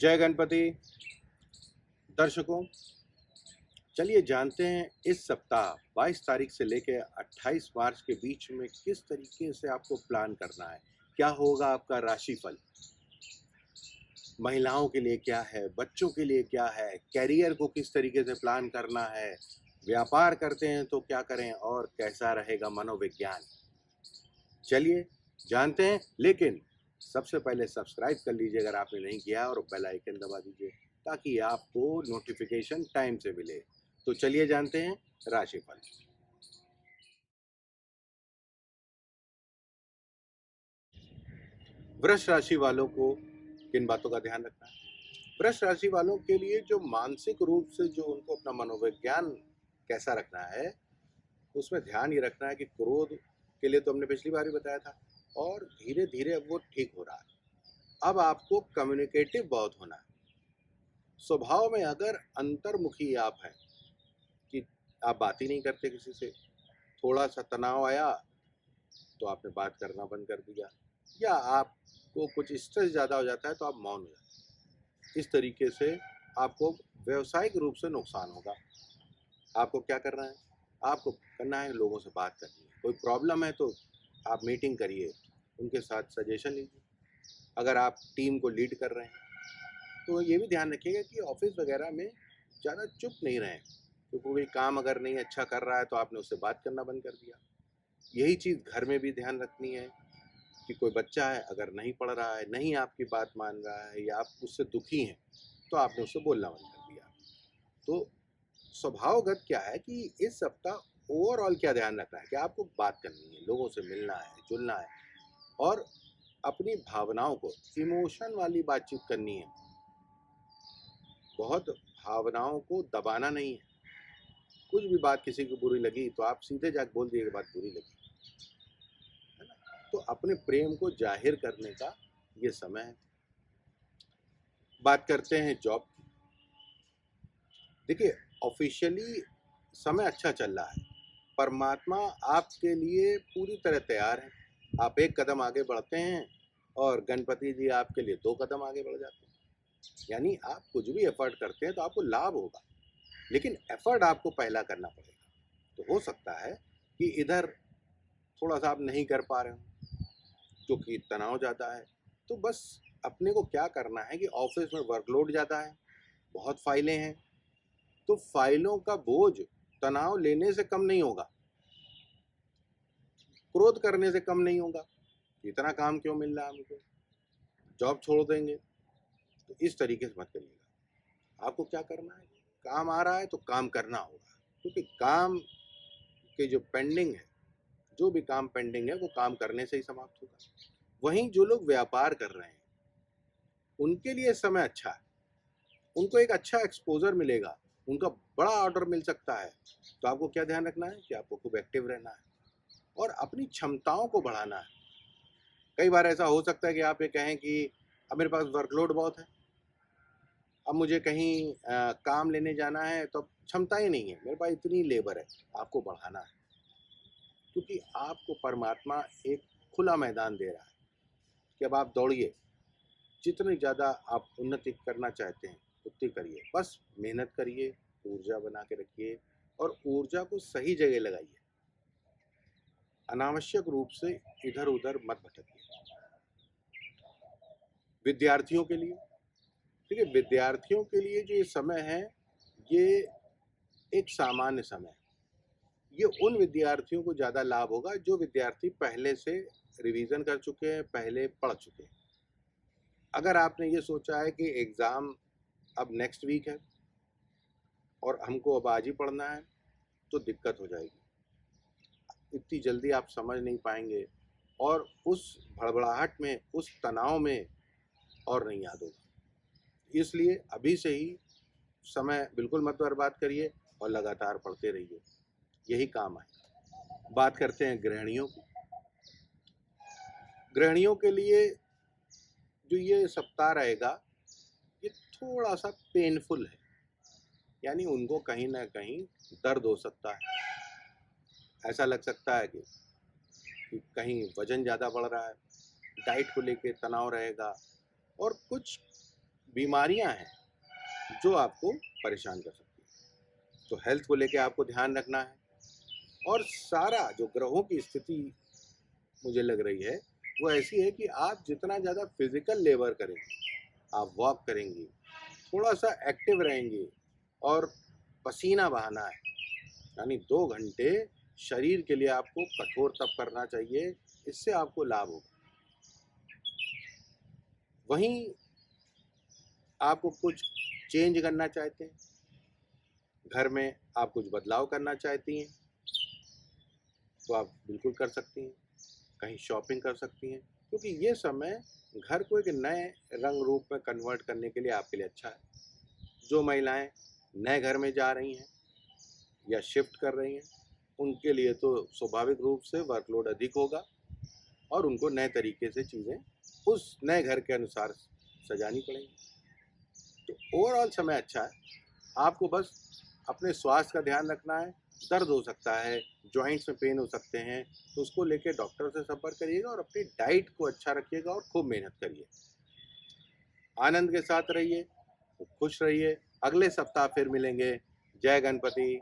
जय गणपति। दर्शकों, चलिए जानते हैं इस सप्ताह 22 तारीख से लेकर 28 मार्च के बीच में किस तरीके से आपको प्लान करना है। क्या होगा आपका राशिफल, महिलाओं के लिए क्या है, बच्चों के लिए क्या है, कैरियर को किस तरीके से प्लान करना है, व्यापार करते हैं तो क्या करें और कैसा रहेगा मनोविज्ञान। चलिए जानते हैं, लेकिन सबसे पहले सब्सक्राइब कर लीजिए अगर आपने नहीं किया और बेल आइकन दबा दीजिए ताकि आपको नोटिफिकेशन टाइम से मिले। तो चलिए जानते हैं राशिफल। वृष राशि वालों को किन बातों का ध्यान रखना है? वृष राशि वालों के लिए जो मानसिक रूप से जो उनको अपना मनोविज्ञान कैसा रखना है, उसमें ध्यान ये रखना है कि क्रोध के लिए तो हमने पिछली बार ही बताया था, और धीरे धीरे अब वो ठीक हो रहा है। अब आपको कम्युनिकेटिव बहुत होना है। स्वभाव में अगर अंतर्मुखी आप हैं कि आप बात ही नहीं करते किसी से, थोड़ा सा तनाव आया तो आपने बात करना बंद कर दिया, या आपको कुछ स्ट्रेस ज़्यादा हो जाता है तो आप मौन हो जाते हैं। इस तरीके से आपको व्यावसायिक रूप से नुकसान होगा। आपको क्या करना है? आपको करना है लोगों से बात करनी है। कोई प्रॉब्लम है तो आप मीटिंग करिए, उनके साथ सजेशन लीजिए। अगर आप टीम को लीड कर रहे हैं तो ये भी ध्यान रखिएगा कि ऑफिस वगैरह में ज़्यादा चुप नहीं रहें, क्योंकि कोई काम अगर नहीं अच्छा कर रहा है तो आपने उससे बात करना बंद कर दिया। यही चीज़ घर में भी ध्यान रखनी है कि कोई बच्चा है अगर नहीं पढ़ रहा है, नहीं आपकी बात मान रहा है, या आप उससे दुखी हैं तो आपने उससे बोलना बंद कर दिया। तो स्वभावगत क्या है कि इस सप्ताह ओवरऑल क्या ध्यान रखना है कि आपको बात करनी है, लोगों से मिलना है, जुलना है, और अपनी भावनाओं को, इमोशन वाली बातचीत करनी है। बहुत भावनाओं को दबाना नहीं है। कुछ भी बात किसी को बुरी लगी तो आप सीधे जाके बोल दिए कि बात बुरी लगी, है ना? तो अपने प्रेम को जाहिर करने का ये समय है। बात करते हैं जॉब की। देखिए, ऑफिशियली समय अच्छा चल रहा है। परमात्मा आपके लिए पूरी तरह तैयार है। आप एक कदम आगे बढ़ते हैं और गणपति जी आपके लिए 2 कदम आगे बढ़ जाते हैं। यानी आप कुछ भी एफर्ट करते हैं तो आपको लाभ होगा, लेकिन एफर्ट आपको पहला करना पड़ेगा। तो हो सकता है कि इधर थोड़ा-सा आप नहीं कर पा रहे हो क्योंकि तनाव ज़्यादा है। तो बस अपने को क्या करना है कि ऑफ़िस में वर्कलोड ज़्यादा है, बहुत फाइलें हैं, तो फाइलों का बोझ तनाव लेने से कम नहीं होगा, क्रोध करने से कम नहीं होगा। इतना काम क्यों मिल रहा है हमको? जॉब छोड़ देंगे। तो इस तरीके से मत करिएगा। आपको क्या करना है? काम आ रहा है तो काम करना होगा, क्योंकि काम के जो पेंडिंग है, जो भी काम पेंडिंग है वो काम करने से ही समाप्त होगा। वहीं जो लोग व्यापार कर रहे हैं उनके लिए समय अच्छा है। उनको एक अच्छा एक्सपोज़र मिलेगा, उनका बड़ा ऑर्डर मिल सकता है। तो आपको क्या ध्यान रखना है कि आपको खूब एक्टिव रहना है और अपनी क्षमताओं को बढ़ाना है। कई बार ऐसा हो सकता है कि आप ये कहें कि अब मेरे पास वर्कलोड बहुत है, अब मुझे कहीं काम लेने जाना है तो अब क्षमता ही नहीं है, मेरे पास इतनी लेबर है। आपको बढ़ाना है, क्योंकि आपको परमात्मा एक खुला मैदान दे रहा है कि अब आप दौड़िए। जितनी ज़्यादा आप उन्नति करना चाहते हैं उतनी करिए, बस मेहनत करिए, ऊर्जा बना के रखिए और ऊर्जा को सही जगह लगाइए। अनावश्यक रूप से इधर उधर मत भटकिए। विद्यार्थियों के लिए, ठीक है, विद्यार्थियों के लिए जो ये समय है, ये एक सामान्य समय है। ये उन विद्यार्थियों को ज़्यादा लाभ होगा जो विद्यार्थी पहले से रिवीजन कर चुके हैं, पहले पढ़ चुके हैं। अगर आपने ये सोचा है कि एग्ज़ाम अब नेक्स्ट वीक है और हमको अब आज ही पढ़ना है, तो दिक्कत हो जाएगी। इतनी जल्दी आप समझ नहीं पाएंगे और उस भड़बड़ाहट में, उस तनाव में और नहीं याद होगा। इसलिए अभी से ही समय बिल्कुल मत बर्बाद करिए और लगातार पढ़ते रहिए, यही काम आएगा। बात करते हैं गृहिणियों की। गृहिणियों के लिए जो ये सप्ताह रहेगा, ये थोड़ा सा पेनफुल है। यानी उनको कहीं ना कहीं दर्द हो सकता है। ऐसा लग सकता है कि कहीं वजन ज़्यादा बढ़ रहा है, डाइट को लेके तनाव रहेगा, और कुछ बीमारियां हैं जो आपको परेशान कर सकती हैं। तो हेल्थ को लेके आपको ध्यान रखना है। और सारा जो ग्रहों की स्थिति मुझे लग रही है वो ऐसी है कि आप जितना ज़्यादा फिजिकल लेबर करेंगे, आप वॉक करेंगी, थोड़ा सा एक्टिव रहेंगी और पसीना बहाना है, यानी 2 घंटे शरीर के लिए आपको कठोर तप करना चाहिए, इससे आपको लाभ होगा। वहीं आपको कुछ चेंज करना चाहते हैं, घर में आप कुछ बदलाव करना चाहती हैं, तो आप बिल्कुल कर सकती हैं। कहीं शॉपिंग कर सकती हैं, क्योंकि ये समय घर को एक नए रंग रूप में कन्वर्ट करने के लिए आपके लिए अच्छा है। जो महिलाएं नए घर में जा रही हैं या शिफ्ट कर रही हैं, उनके लिए तो स्वाभाविक रूप से वर्कलोड अधिक होगा और उनको नए तरीके से चीज़ें उस नए घर के अनुसार सजानी पड़ेंगी। तो ओवरऑल समय अच्छा है। आपको बस अपने स्वास्थ्य का ध्यान रखना है। दर्द हो सकता है, जॉइंट्स में पेन हो सकते हैं, तो उसको लेके डॉक्टर से संपर्क करिएगा और अपनी डाइट को अच्छा रखिएगा और खूब मेहनत करिए। आनंद के साथ रहिए, खुश रहिए। अगले सप्ताह फिर मिलेंगे। जय गणपति।